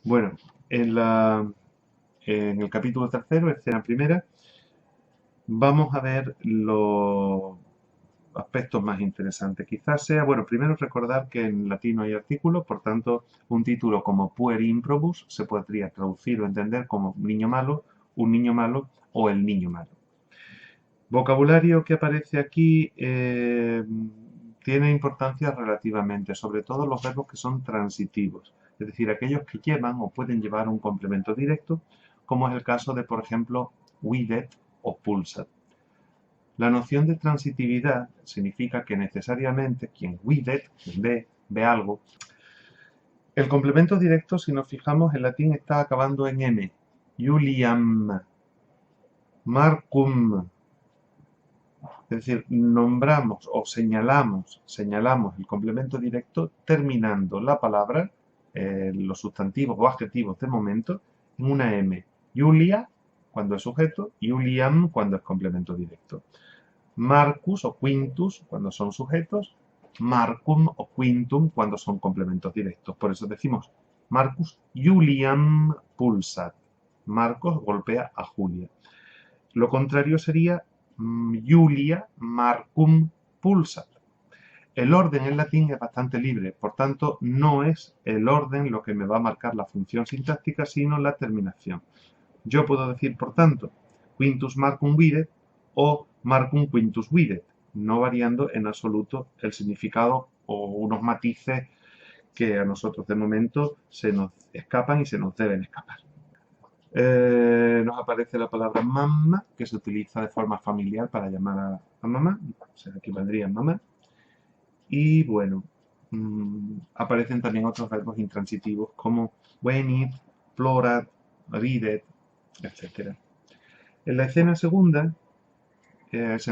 Bueno, en en el capítulo tercero, escena primera, vamos a ver los aspectos más interesantes. Quizás sea, bueno, primero recordar que en latín no hay artículos, por tanto, un título como puer improbus se podría traducir o entender como niño malo, un niño malo o el niño malo. Vocabulario que aparece aquí tiene importancia relativamente, sobre todo los verbos que son transitivos, es decir, aquellos que llevan o pueden llevar un complemento directo, como es el caso de, por ejemplo, widet o pulsat. La noción de transitividad significa que necesariamente quien widet, quien ve algo. El complemento directo, si nos fijamos, en latín está acabando en m. Juliam, Marcum. Es decir, nombramos o señalamos el complemento directo terminando la palabra, los sustantivos o adjetivos de momento, en una M. Julia, cuando es sujeto, Juliam, cuando es complemento directo. Marcus o Quintus, cuando son sujetos, Marcum o Quintum, cuando son complementos directos. Por eso decimos Marcus Juliam pulsat. Marcos golpea a Julia. Lo contrario sería Julia Marcum pulsat. El orden en latín es bastante libre, por tanto no es el orden lo que me va a marcar la función sintáctica, sino la terminación. Yo puedo decir, por tanto, quintus Marcum videt o Marcum quintus videt, no variando en absoluto el significado o unos matices que a nosotros de momento se nos escapan y se nos deben escapar. Nos aparece la palabra mamá, que se utiliza de forma familiar para llamar a mamá, o sea, aquí valdría mamá. Y bueno, aparecen también otros verbos intransitivos como venit, plorat, ridet, etc. En la escena segunda se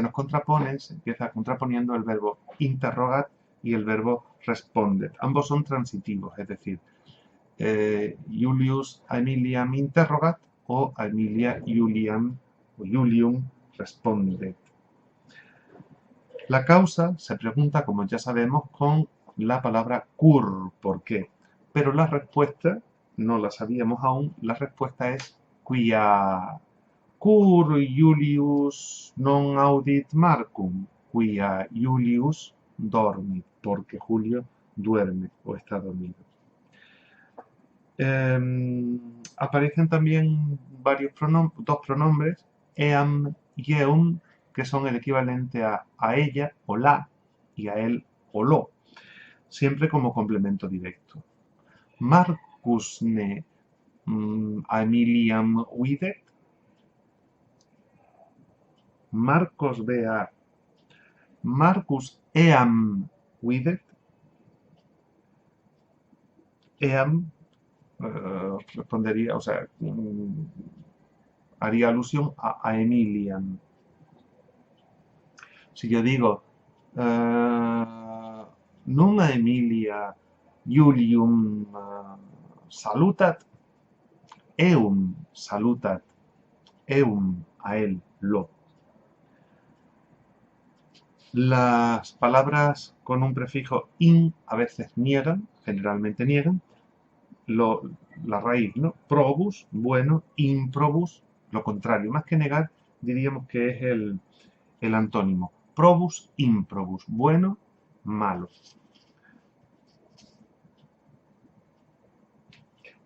empieza contraponiendo el verbo interrogat y el verbo respondet. Ambos son transitivos, es decir, Julius Aemiliam interrogat o Aemilia Juliam o Julium respondet. La causa se pregunta, como ya sabemos, con la palabra cur, ¿por qué? Pero la respuesta no la sabíamos aún, la respuesta es quia cur Julius non audit Marcum, quia Julius dormit, porque Julio duerme o está dormido. Aparecen también dos pronombres, eam y eum, que son el equivalente a ella o la y a él o lo, siempre como complemento directo. Marcus ne Aemiliam videt. Marcos vea Marcus eam videt. Eam respondería, o sea, haría alusión a Emilian. Si yo digo num Emilia Julium salutat, eum salutat, eum a él lo. Las palabras con un prefijo in a veces niegan, generalmente niegan, la raíz, ¿no? Probus, bueno, improbus, lo contrario. Más que negar, diríamos que es el antónimo. Probus, improbus, bueno, malo.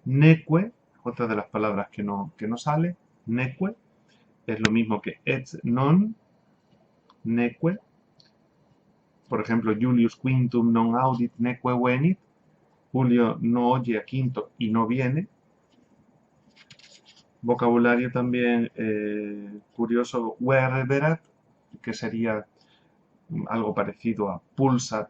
Neque, otra de las palabras que no sale, neque, es lo mismo que et non, neque. Por ejemplo, Julius Quintum non audit neque venit. Julio no oye a Quinto y no viene. Vocabulario también curioso, verberat, que sería algo parecido a pulsat,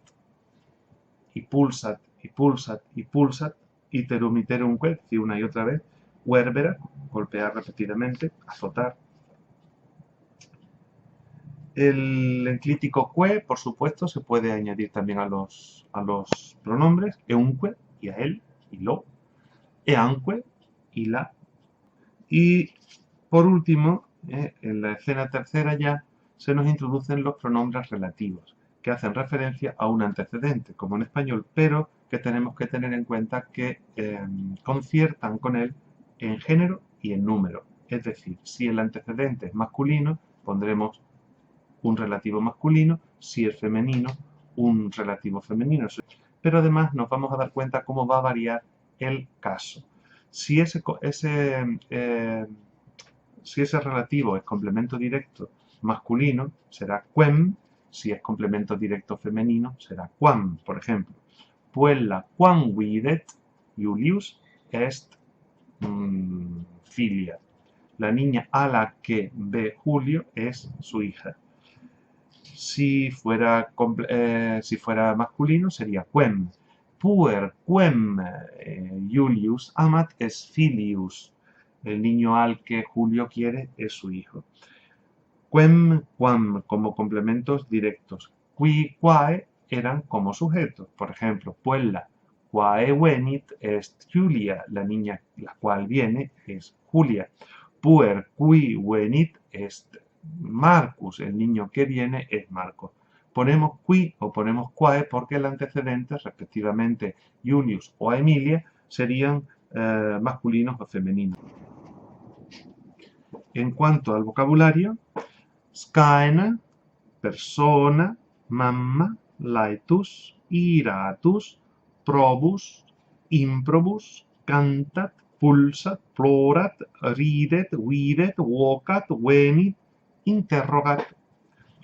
y pulsat, y pulsat, y pulsat, iterum iterum que, es decir, una y otra vez, verberat, golpear repetidamente, azotar. El enclítico que, por supuesto, se puede añadir también a los pronombres, eunque, y a él, y lo, eanque, y la. Y por último, en la escena tercera ya, se nos introducen los pronombres relativos, que hacen referencia a un antecedente, como en español, pero que tenemos que tener en cuenta que conciertan con él en género y en número. Es decir, si el antecedente es masculino, pondremos un relativo masculino, si es femenino, un relativo femenino. Pero además nos vamos a dar cuenta cómo va a variar el caso. Si ese relativo es complemento directo masculino, será quem. Si es complemento directo femenino, será quam. Por ejemplo, puella quam videt Julius est filia. La niña a la que ve Julio es su hija. Si fuera masculino sería quem. Puer quem Julius amat es filius. El niño al que Julio quiere es su hijo. Quem, quam como complementos directos. Qui, quae eran como sujetos. Por ejemplo, puella quae venit est Julia. La niña la cual viene es Julia. Puer qui venit est Marcus. El niño que viene es Marcos. Ponemos qui o ponemos quae porque el antecedente, respectivamente Julius o Emilia, serían masculinos o femeninos. En cuanto al vocabulario, scaena, persona, mamma, laetus, iratus, probus, improbus, cantat, pulsat, plorat, ridet, videt, vocat, venit, interrogat,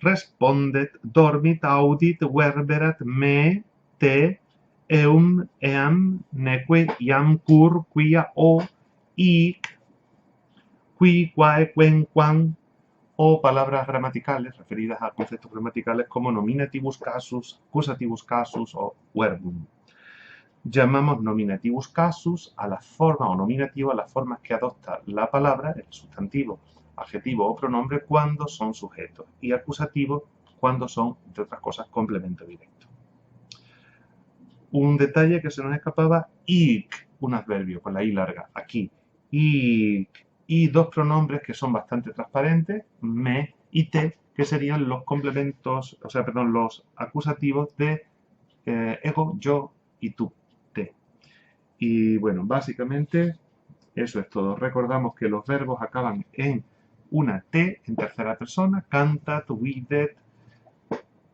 respondet, dormit, audit, verberat, me, te, eum, eam, neque, iam, cur, quia, o, hic, qui, quae, quen, quam, o palabras gramaticales referidas a conceptos gramaticales como nominativus casus, accusativus casus o verbum. Llamamos nominativus casus a la forma o nominativo a las formas que adopta la palabra, el sustantivo, adjetivo o pronombre cuando son sujetos y acusativo cuando son, entre otras cosas, complemento directo. Un detalle que se nos escapaba, hic, un adverbio con la i larga, aquí, hic, y dos pronombres que son bastante transparentes, me y te, que serían los complementos, los acusativos de ego, yo y tú, te. Y bueno, básicamente eso es todo. Recordamos que los verbos acaban en una T en tercera persona, cantat, videt,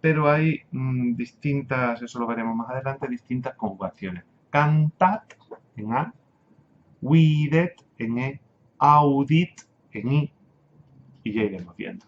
pero hay distintas, eso lo veremos más adelante, distintas conjugaciones. Cantat en A, videt en E, audit en I, y ya iremos viendo.